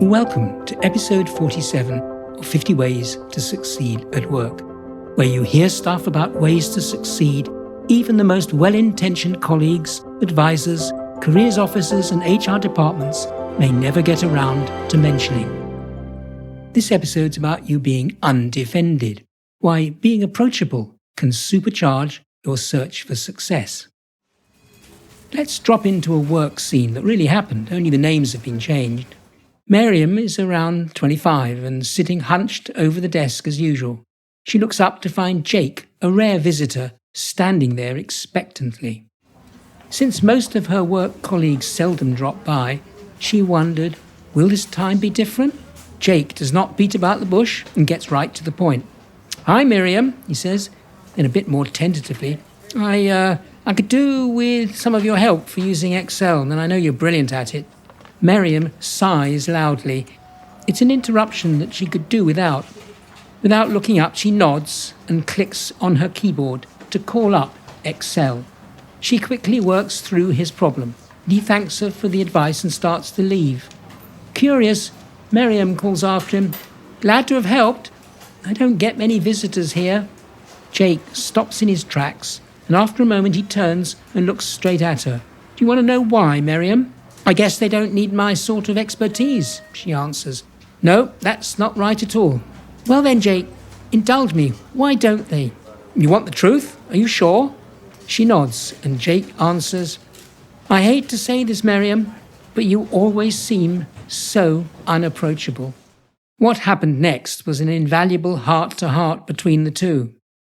Welcome to episode 47 of 50 Ways to Succeed at Work, where you hear stuff about ways to succeed even the most well-intentioned colleagues, advisors, careers officers and HR departments may never get around to mentioning. This episode's about you being undefended, why being approachable can supercharge your search for success. Let's drop into a work scene that really happened, only the names have been changed. Miriam is around 25 and sitting hunched over the desk as usual. She looks up to find Jake, a rare visitor, standing there expectantly. Since most of her work colleagues seldom drop by, she wondered, will this time be different? Jake does not beat about the bush and gets right to the point. "Hi, Miriam," he says, then a bit more tentatively. I could do with some of your help for using Excel, and I know you're brilliant at it." Miriam sighs loudly. It's an interruption that she could do without. Without looking up, she nods and clicks on her keyboard to call up Excel. She quickly works through his problem. He thanks her for the advice and starts to leave. Curious, Miriam calls after him, "Glad to have helped. I don't get many visitors here." Jake stops in his tracks, and after a moment he turns and looks straight at her. "Do you want to know why, Miriam?" "I guess they don't need my sort of expertise," she answers. "No, that's not right at all." "Well then, Jake, indulge me. Why don't they?" "You want the truth? Are you sure?" She nods, and Jake answers, "I hate to say this, Miriam, but you always seem so unapproachable." What happened next was an invaluable heart-to-heart between the two.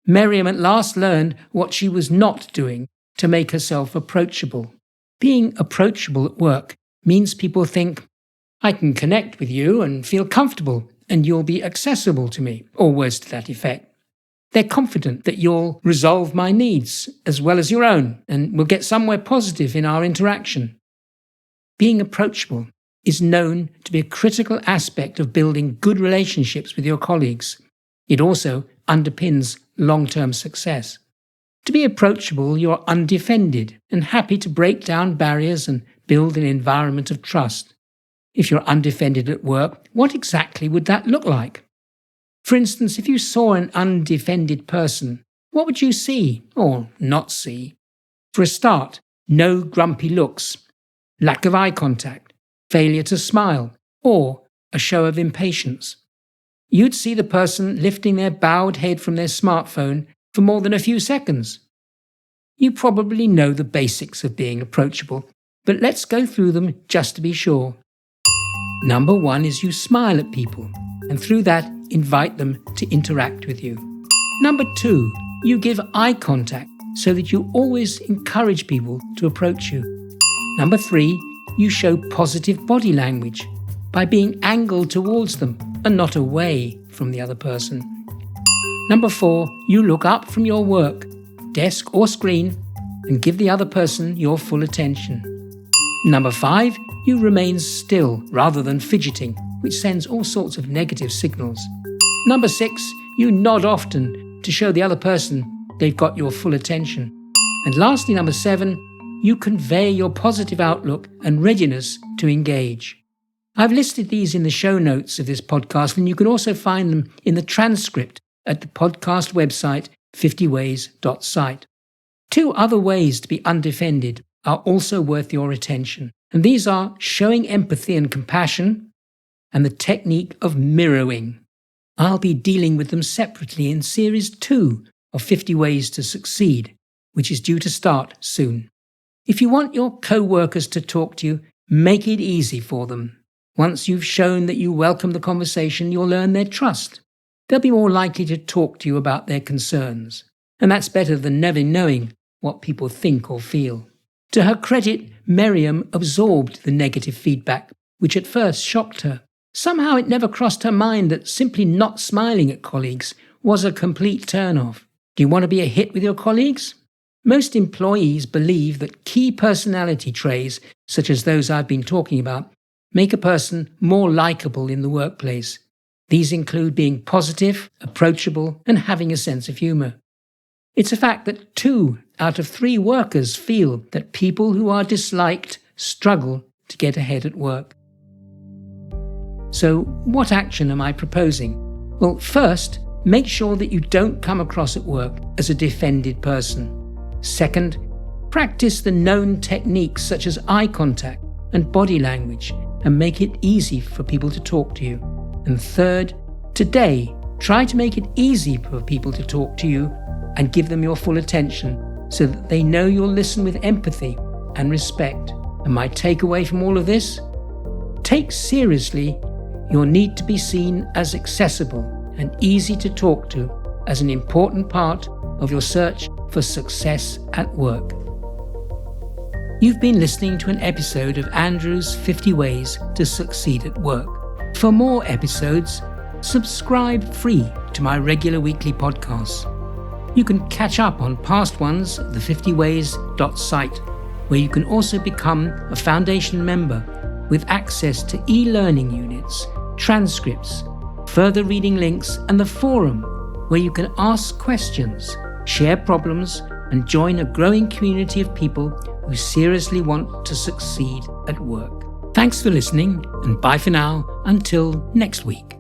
Miriam at last learned what she was not doing to make herself approachable. Being approachable at work means people think, "I can connect with you and feel comfortable, and you'll be accessible to me," or words to that effect. They're confident that you'll resolve my needs as well as your own, and we'll get somewhere positive in our interaction. Being approachable is known to be a critical aspect of building good relationships with your colleagues. It also underpins long-term success. To be approachable, you're undefended and happy to break down barriers and build an environment of trust. If you're undefended at work, what exactly would that look like? For instance, if you saw an undefended person, what would you see or not see? For a start, no grumpy looks, lack of eye contact, failure to smile, or a show of impatience. You'd see the person lifting their bowed head from their smartphone for more than a few seconds. You probably know the basics of being approachable, but let's go through them just to be sure. Number 1 is you smile at people, and through that, invite them to interact with you. Number 2, you give eye contact so that you always encourage people to approach you. Number 3, you show positive body language by being angled towards them and not away from the other person. Number 4, you look up from your work, desk or screen, and give the other person your full attention. Number 5, you remain still rather than fidgeting, which sends all sorts of negative signals. Number 6, you nod often to show the other person they've got your full attention. And lastly, number 7, you convey your positive outlook and readiness to engage. I've listed these in the show notes of this podcast, and you can also find them in the transcript at the podcast website 50ways.site. 2 other ways to be undefended are also worth your attention, and these are showing empathy and compassion and the technique of mirroring. I'll be dealing with them separately in Series 2 of 50 Ways to Succeed, which is due to start soon. If you want your co-workers to talk to you, make it easy for them. Once you've shown that you welcome the conversation, you'll earn their trust. They'll be more likely to talk to you about their concerns, and that's better than never knowing what people think or feel. To her credit, Miriam absorbed the negative feedback, which at first shocked her. Somehow it never crossed her mind that simply not smiling at colleagues was a complete turn-off. Do you want to be a hit with your colleagues? Most employees believe that key personality traits, such as those I've been talking about, make a person more likable in the workplace. These include being positive, approachable, and having a sense of humor. It's a fact that 2 out of 3 workers feel that people who are disliked struggle to get ahead at work. So, what action am I proposing? Well, first, make sure that you don't come across at work as a defended person. Second, practice the known techniques such as eye contact and body language and make it easy for people to talk to you. And third, today, try to make it easy for people to talk to you and give them your full attention so that they know you'll listen with empathy and respect. And my takeaway from all of this? Take seriously your need to be seen as accessible and easy to talk to as an important part of your search for success at work. You've been listening to an episode of Andrew's 50 Ways to Succeed at Work. For more episodes, subscribe free to my regular weekly podcasts. You can catch up on past ones at the50ways.site, where you can also become a foundation member with access to e-learning units, transcripts, further reading links, and the forum, where you can ask questions, share problems, and join a growing community of people who seriously want to succeed at work. Thanks for listening, and bye for now until next week.